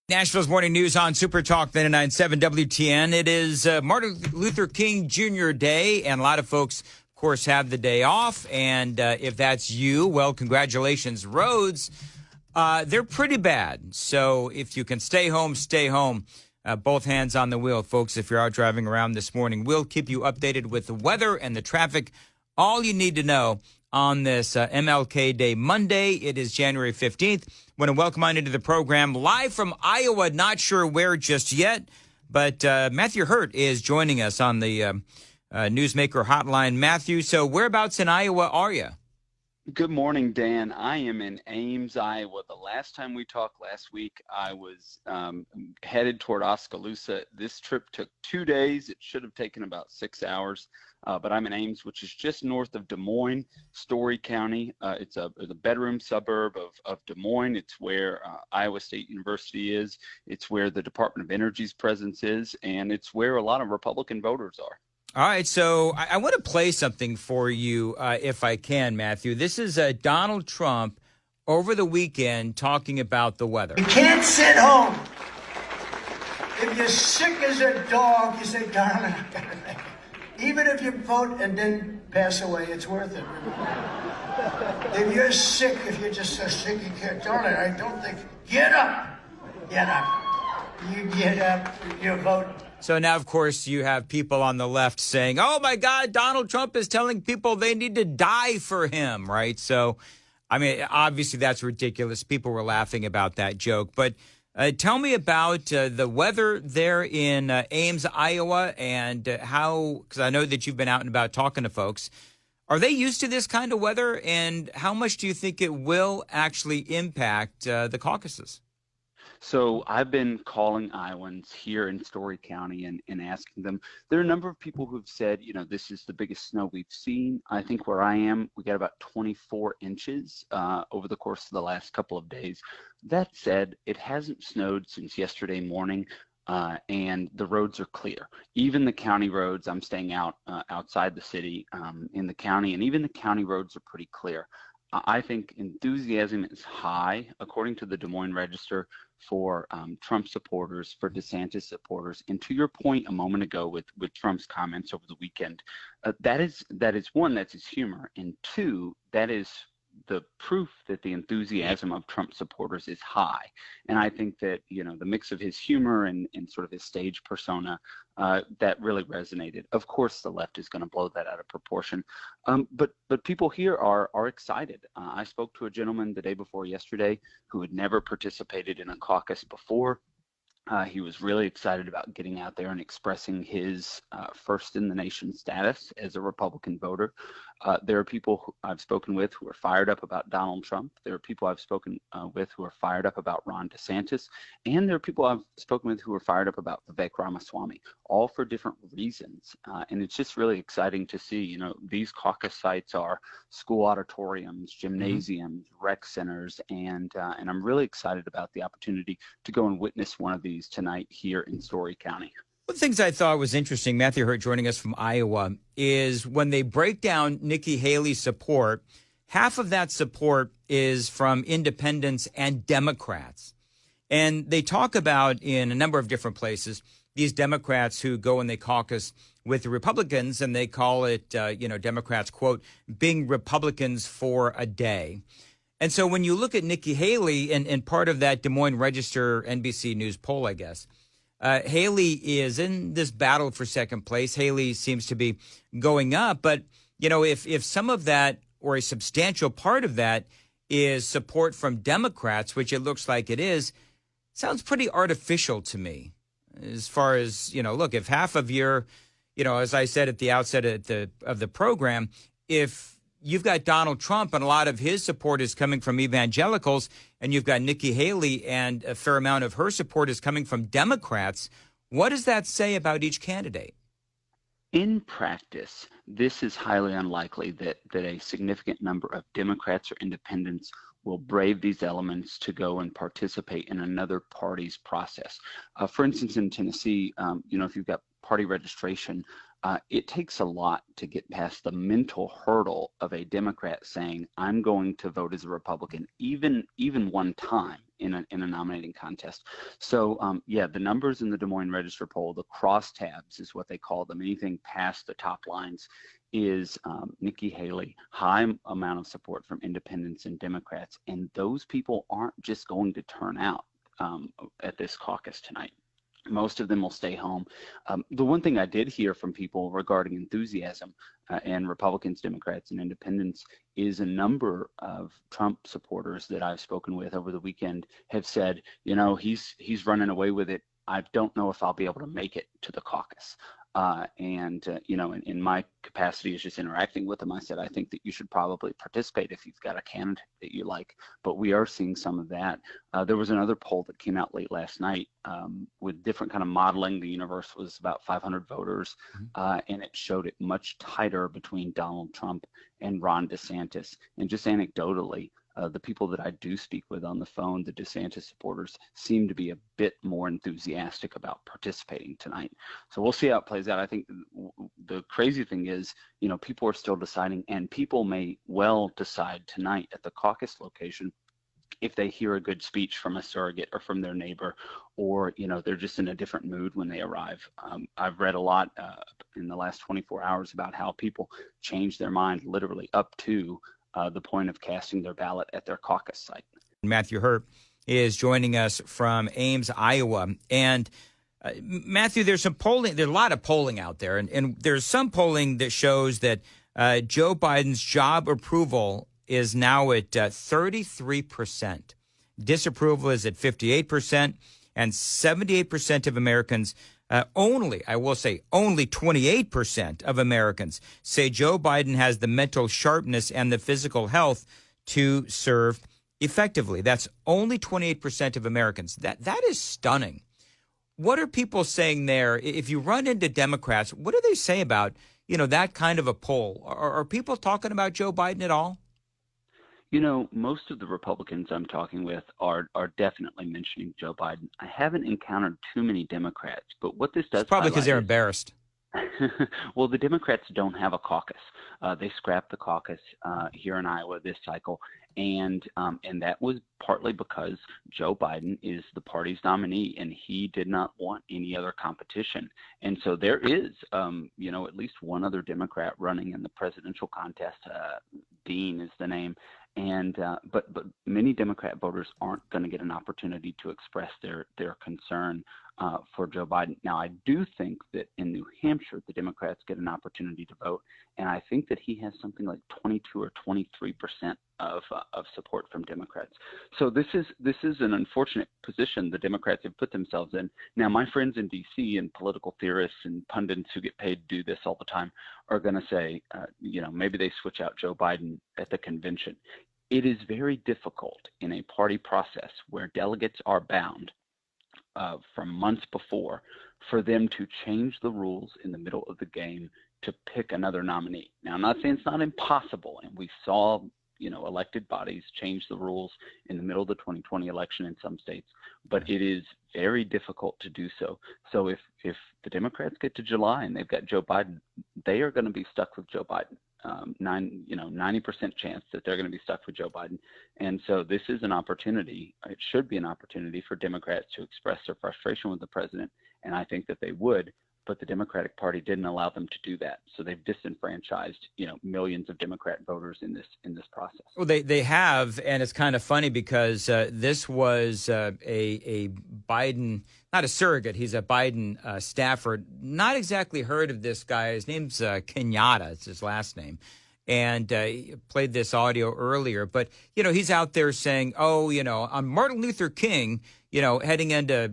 Nashville's Morning News on Super Talk 99.7 WTN. It is Martin Luther King Jr. Day, and a lot of folks, of course, have the day off. And if that's you, well, congratulations. Roads, they're pretty bad. So if you can stay home, stay home. Both hands on the wheel, folks, if you're out driving around this morning. We'll keep you updated with the weather and the traffic. All you need to know on this MLK Day Monday. It is January 15th. Want to welcome on into the program live from Iowa. Not sure where just yet, but Matthew Hurtt is joining us on the Newsmaker Hotline. Matthew, so whereabouts in Iowa are you? Good morning, Dan. I am in Ames, Iowa. The last time we talked last week, I was headed toward Oskaloosa. This trip took 2 days. It should have taken about 6 hours. But I'm in Ames, which is just north of Des Moines, Story County. It's the bedroom suburb of Des Moines. It's where Iowa State University is. It's where the Department of Energy's presence is, and it's where a lot of Republican voters are. All right, so I want to play something for you, if I can, Matthew. This is Donald Trump over the weekend talking about the weather. You can't sit home. If you're sick as a dog, you say, darling, I gotta make it. Even if you vote and then pass away, it's worth it. If you're sick, if you're just so sick you can't, darling, I don't think, get up. Get up. You get up, you vote. So now, of course, you have people on the left saying, oh, my God, Donald Trump is telling people they need to die for him, right? So, I mean, obviously that's ridiculous. People were laughing about that joke. But tell me about the weather there in Ames, Iowa, and how, because I know that you've been out and about talking to folks. Are they used to this kind of weather, and how much do you think it will actually impact the caucuses? So I've been calling Iowans here in Story County and asking them. There are a number of people who've said, you know, this is the biggest snow we've seen. I think where I am, we got about 24 inches over the course of the last couple of days. That said, it hasn't snowed since yesterday morning, and the roads are clear. Even the county roads, I'm staying outside the city in the county, and even the county roads are pretty clear. I think enthusiasm is high, according to the Des Moines Register, for Trump supporters, for DeSantis supporters. And to your point a moment ago with Trump's comments over the weekend, that is one, that's his humor, and two, that is the proof that the enthusiasm of Trump supporters is high. And I think that, you know, the mix of his humor and sort of his stage persona, that really resonated. Of course, the left is going to blow that out of proportion. But people here are excited. I spoke to a gentleman the day before yesterday who had never participated in a caucus before. He was really excited about getting out there and expressing his first in the nation status as a Republican voter. There are people who I've spoken with who are fired up about Donald Trump. There are people I've spoken with who are fired up about Ron DeSantis. And there are people I've spoken with who are fired up about Vivek Ramaswamy, all for different reasons. And it's just really exciting to see, you know, these caucus sites are school auditoriums, gymnasiums, rec centers, and I'm really excited about the opportunity to go and witness one of these tonight here in Story County. One of the things I thought was interesting, Matthew Hurtt joining us from Iowa, is when they break down Nikki Haley's support, half of that support is from independents and Democrats. And they talk about in a number of different places these Democrats who go and they caucus with the Republicans, and they call it, Democrats, quote, being Republicans for a day. And so when you look at Nikki Haley and part of that Des Moines Register NBC News poll, I guess, Haley is in this battle for second place. Haley seems to be going up. But, you know, if some of that or a substantial part of that is support from Democrats, which it looks like it is, sounds pretty artificial to me as far as, you know, look, if half of your, you know, as I said at the outset of the program, if you've got Donald Trump and a lot of his support is coming from evangelicals, and you've got Nikki Haley and a fair amount of her support is coming from Democrats, what does that say about each candidate? In practice, this is highly unlikely that a significant number of Democrats or independents will brave these elements to go and participate in another party's process. For instance, in Tennessee, if you've got party registration, it takes a lot to get past the mental hurdle of a Democrat saying, I'm going to vote as a Republican, even one time. in a nominating contest. So yeah, the numbers in the Des Moines Register poll, the crosstabs is what they call them. Anything past the top lines is Nikki Haley, high amount of support from independents and Democrats, and those people aren't just going to turn out at this caucus tonight. Most of them will stay home. The one thing I did hear from people regarding enthusiasm and Republicans, Democrats, and independents is a number of Trump supporters that I've spoken with over the weekend have said, you know, he's running away with it. I don't know if I'll be able to make it to the caucus. You know, in my capacity as just interacting with them, I said, I think that you should probably participate if you've got a candidate that you like. But we are seeing some of that. There was another poll that came out late last night with different kind of modeling. The universe was about 500 voters, and it showed it much tighter between Donald Trump and Ron DeSantis. And just anecdotally, the people that I do speak with on the phone, the DeSantis supporters, seem to be a bit more enthusiastic about participating tonight. So we'll see how it plays out. I think the crazy thing is, you know, people are still deciding, and people may well decide tonight at the caucus location if they hear a good speech from a surrogate or from their neighbor, or, you know, they're just in a different mood when they arrive. I've read a lot in the last 24 hours about how people change their mind literally up to the point of casting their ballot at their caucus site. Matthew Hurtt is joining us from Ames, Iowa. And Matthew, there's some polling. There's a lot of polling out there. And there's some polling that shows that Joe Biden's job approval is now at 33%. Disapproval is at 58%. And 78% of Americans only 28% of Americans say Joe Biden has the mental sharpness and the physical health to serve effectively. That's only 28% of Americans. That is stunning. What are people saying there? If you run into Democrats, what do they say about, you know, that kind of a poll? Are people talking about Joe Biden at all? You know, most of the Republicans I'm talking with are definitely mentioning Joe Biden. I haven't encountered too many Democrats, but what this does it's probably because they're embarrassed. Well, the Democrats don't have a caucus. They scrapped the caucus here in Iowa this cycle, and that was partly because Joe Biden is the party's nominee, and he did not want any other competition. And so there is, you know, at least one other Democrat running in the presidential contest. Dean is the name. And but many Democrat voters aren't going to get an opportunity to express their concern for Joe Biden. Now, I do think that in New Hampshire, the Democrats get an opportunity to vote, and I think that he has something like 22 or 23% of support from Democrats. So this is an unfortunate position the Democrats have put themselves in. Now, my friends in D.C. and political theorists and pundits who get paid to do this all the time are going to say, you know, maybe they switch out Joe Biden at the convention. It is very difficult in a party process where delegates are bound from months before for them to change the rules in the middle of the game to pick another nominee. Now, I'm not saying it's not impossible, and we saw, you know, elected bodies change the rules in the middle of the 2020 election in some states, but it is very difficult to do so. So if the Democrats get to July and they've got Joe Biden, they are going to be stuck with Joe Biden. 90% chance that they're going to be stuck with Joe Biden. And so this is an opportunity. It should be an opportunity for Democrats to express their frustration with the president. And I think that they would, but the Democratic Party didn't allow them to do that. So they've disenfranchised, you know, millions of Democrat voters in this process. Well, they have, and it's kind of funny because this was a Biden, not a surrogate. He's a Biden staffer. Not exactly heard of this guy. His name's Kenyatta. It's his last name. And he played this audio earlier. But, you know, he's out there saying, oh, you know, on Martin Luther King, you know, heading into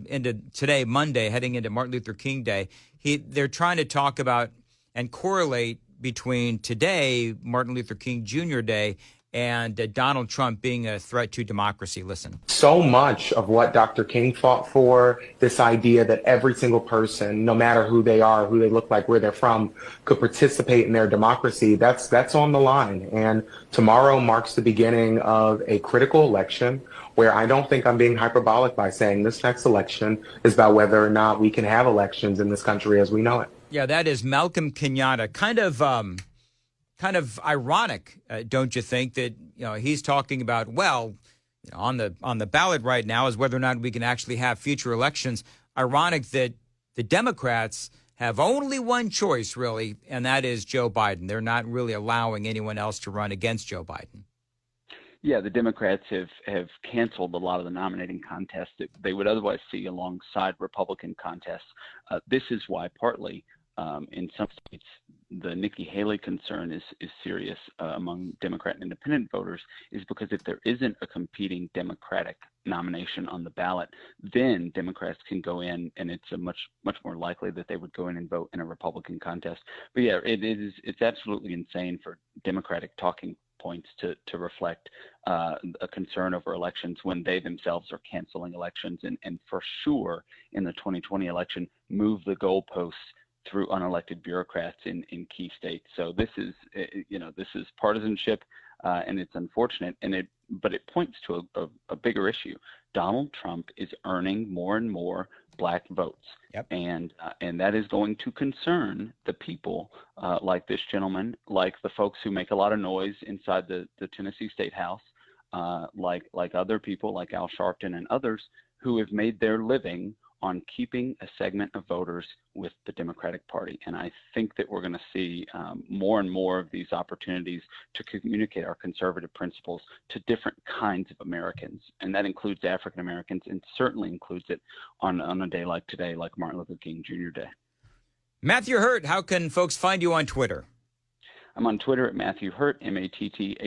today, Monday, heading into Martin Luther King Day, they're trying to talk about and correlate between today, Martin Luther King Jr. Day, and Donald Trump being a threat to democracy. Listen. So much of what Dr. King fought for, this idea that every single person, no matter who they are, who they look like, where they're from, could participate in their democracy, that's on the line. And tomorrow marks the beginning of a critical election where I don't think I'm being hyperbolic by saying this next election is about whether or not we can have elections in this country as we know it. Yeah, that is Malcolm Kenyatta. Kind of ironic, don't you think, that, you know, he's talking about, well, on the ballot right now is whether or not we can actually have future elections. Ironic that the Democrats have only one choice, really, and that is Joe Biden. They're not really allowing anyone else to run against Joe Biden. Yeah, the Democrats have canceled a lot of the nominating contests that they would otherwise see alongside Republican contests. This is why, partly, in some states, the Nikki Haley concern is serious among Democrat and independent voters, is because if there isn't a competing Democratic nomination on the ballot, then Democrats can go in, and it's a much more likely that they would go in and vote in a Republican contest. But yeah, it's absolutely insane for Democratic talking points to reflect a concern over elections when they themselves are canceling elections and for sure in the 2020 election move the goalposts through unelected bureaucrats in key states. So this is partisanship, and it's unfortunate, but it points to a bigger issue. Donald Trump is earning more and more black votes, yep. and that is going to concern the people like this gentleman, like the folks who make a lot of noise inside the Tennessee State House, like other people like Al Sharpton and others who have made their living on keeping a segment of voters with the Democratic Party. And I think that we're going to see more and more of these opportunities to communicate our conservative principles to different kinds of Americans. And that includes African Americans, and certainly includes it on a day like today, like Martin Luther King Jr. Day. Matthew Hurtt, how can folks find you on Twitter? I'm on Twitter at Matthew Hurtt, MatthewHurtt.